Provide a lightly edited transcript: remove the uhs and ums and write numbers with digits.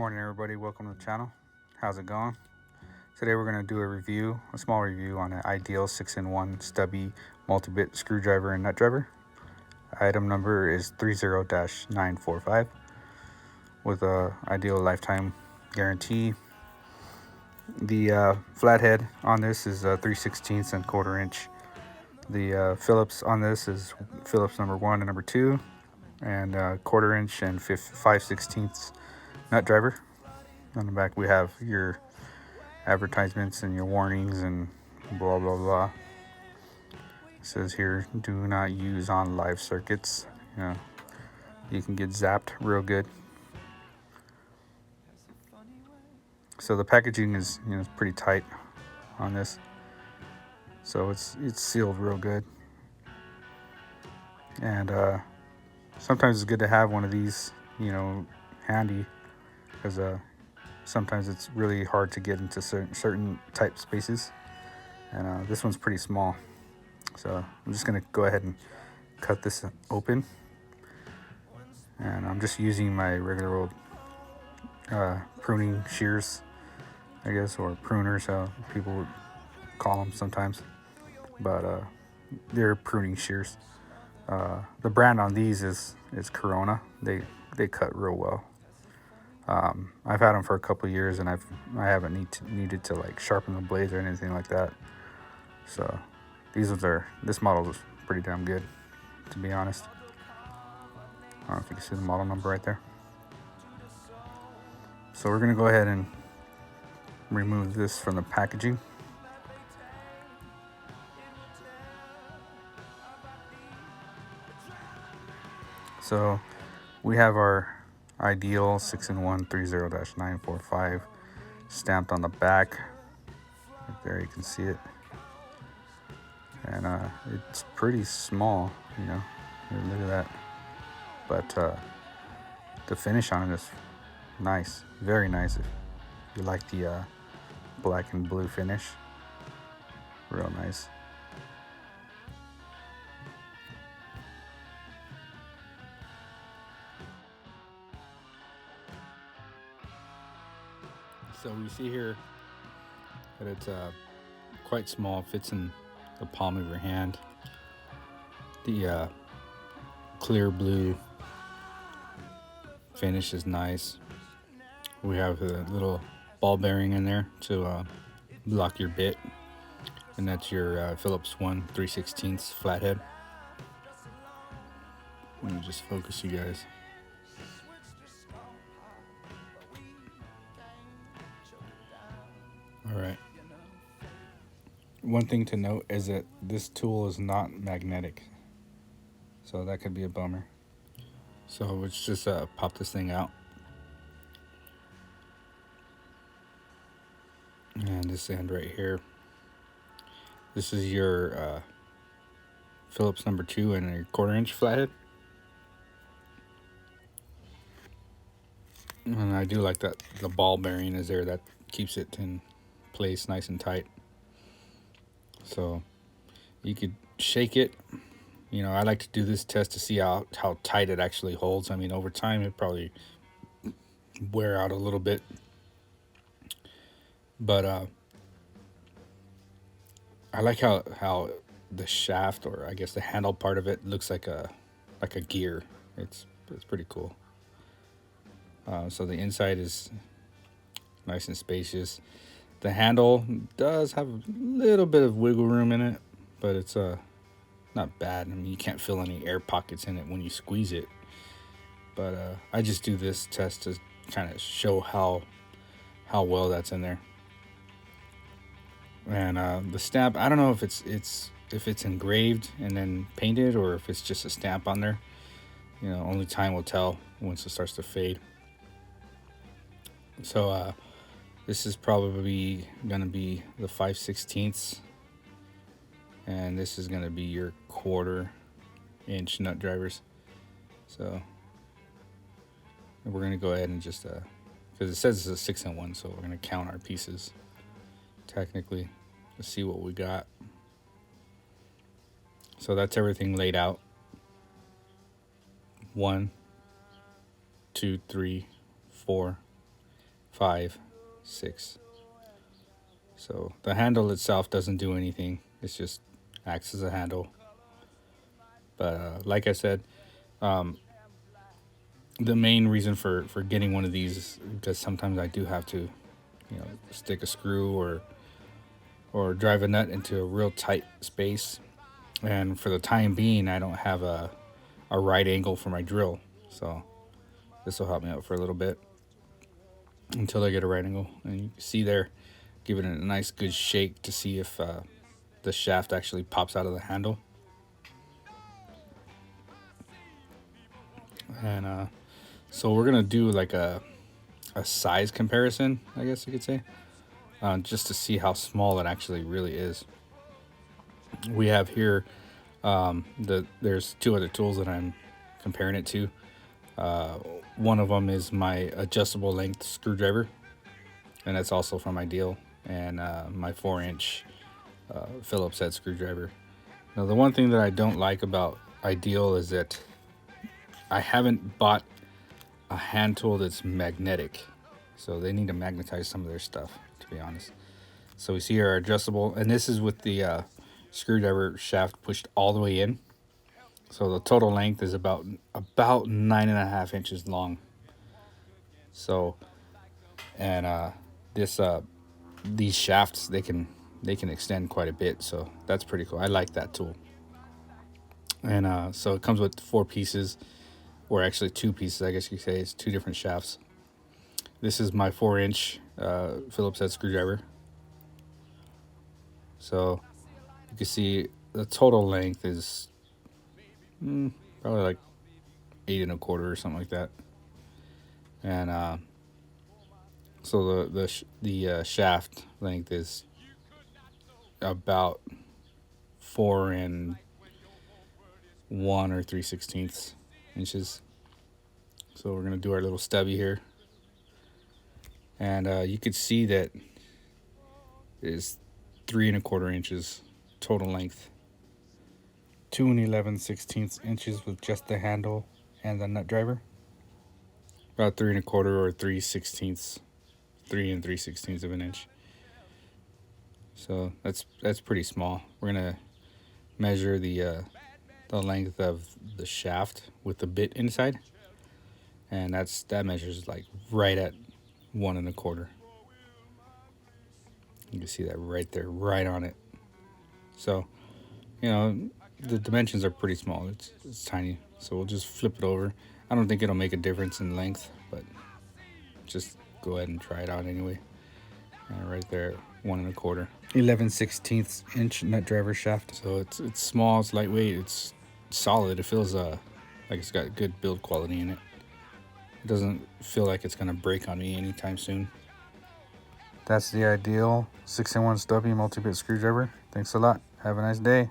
morning, everybody. Welcome to the channel. How's it going? Today we're going to do a small review on an Ideal 6-in-1 Stubby multi-bit screwdriver and nut driver. Item number is 30-945 with a Ideal lifetime guarantee. The flathead on this is 3/16 and 1/4 inch. The Phillips on this is Phillips number 1 and number 2, and 1/4 inch and 5/16 nut driver. On the back we have your advertisements and your warnings and blah blah blah. It says here, do not use on live circuits. You can get zapped real good. So the packaging is pretty tight on this, so it's sealed real good. And sometimes it's good to have one of these handy, because sometimes it's really hard to get into certain type spaces, and this one's pretty small. So I'm just gonna go ahead and cut this open, and I'm just using my regular old pruning shears, I guess, or pruners, how people would call them sometimes, but they're pruning shears. The brand on these is Corona. They cut real well. I've had them for a couple of years, and I haven't needed to like sharpen the blades or anything like that. So this model is pretty damn good, to be honest. I don't know if you can see the model number right there. So we're gonna go ahead and remove this from the packaging. So we have our Ideal 6-in-1 30-945 stamped on the back. Right there, you can see it, and it's pretty small. Here, look at that. But the finish on it is nice, very nice. If you like the black and blue finish, real nice. So we see here that it's quite small, fits in the palm of your hand. The clear blue finish is nice. We have a little ball bearing in there to lock your bit, and that's your Phillips 1 3/16 flathead. Let me just focus you guys. All right. One thing to note is that this tool is not magnetic, so that could be a bummer. So let's just pop this thing out. And this end right here, this is your Phillips number 2 and a 1/4 inch flathead. And I do like that the ball bearing is there. That keeps it in place nice and tight. So you could shake it. I like to do this test to see how tight it actually holds. I mean, over time it probably wear out a little bit, but I like how the shaft, or I guess the handle part of it, looks like a gear. It's pretty cool. So the inside is nice and spacious. The handle does have a little bit of wiggle room in it, but it's not bad. I mean, you can't feel any air pockets in it when you squeeze it. But I just do this test to kind of show how well that's in there. And the stamp, I don't know if it's engraved and then painted, or if it's just a stamp on there. Only time will tell once it starts to fade. So this is probably gonna be the 5/16, and this is gonna be your 1/4 inch nut drivers. So we're gonna go ahead and just because it says it's a 6-in-1, so we're gonna count our pieces technically to see what we got. So that's everything laid out. 1, 2, 3, 4, 5, 6. So the handle itself doesn't do anything. It's just acts as a handle. But like I said, um, the main reason for getting one of these is because sometimes I do have to, stick a screw or drive a nut into a real tight space. And for the time being, I don't have a right angle for my drill. So this will help me out for a little bit until I get a right angle. And you can see there, give it a nice good shake to see if the shaft actually pops out of the handle. And so we're gonna do like a size comparison, I guess you could say, just to see how small it actually really is. We have here there's two other tools that I'm comparing it to. One of them is my adjustable length screwdriver, and that's also from Ideal, and my 4-inch Phillips head screwdriver. Now, the one thing that I don't like about Ideal is that I haven't bought a hand tool that's magnetic, so they need to magnetize some of their stuff, to be honest. So we see our adjustable, and this is with the screwdriver shaft pushed all the way in. So the total length is about 9.5 inches long. So, and these shafts they can extend quite a bit. So that's pretty cool. I like that tool. And so it comes with 4 pieces, or actually 2 pieces, I guess you could say. It's 2 different shafts. This is my 4-inch Phillips head screwdriver. So you can see the total length is probably like 8.25 or something like that. And so the shaft length is about 4 1 or 3/16 inches. So we're gonna do our little stubby here, and you could see that is 3.25 inches total length. 2 11/16 inches with just the handle and the nut driver. About 3.25 or 3/16, 3 3/16 of an inch. So that's pretty small. We're gonna measure the length of the shaft with the bit inside, and that measures like right at 1.25. You can see that right there, right on it. So, the dimensions are pretty small. It's tiny. So we'll just flip it over. I don't think it'll make a difference in length, but just go ahead and try it out anyway. Right there, 1.25. 11/16 inch nut driver shaft. So it's small, it's lightweight, it's solid. It feels like it's got good build quality in it. It doesn't feel like it's gonna break on me anytime soon. That's the Ideal 6-in-1 Stubby multi-bit screwdriver. Thanks a lot. Have a nice day.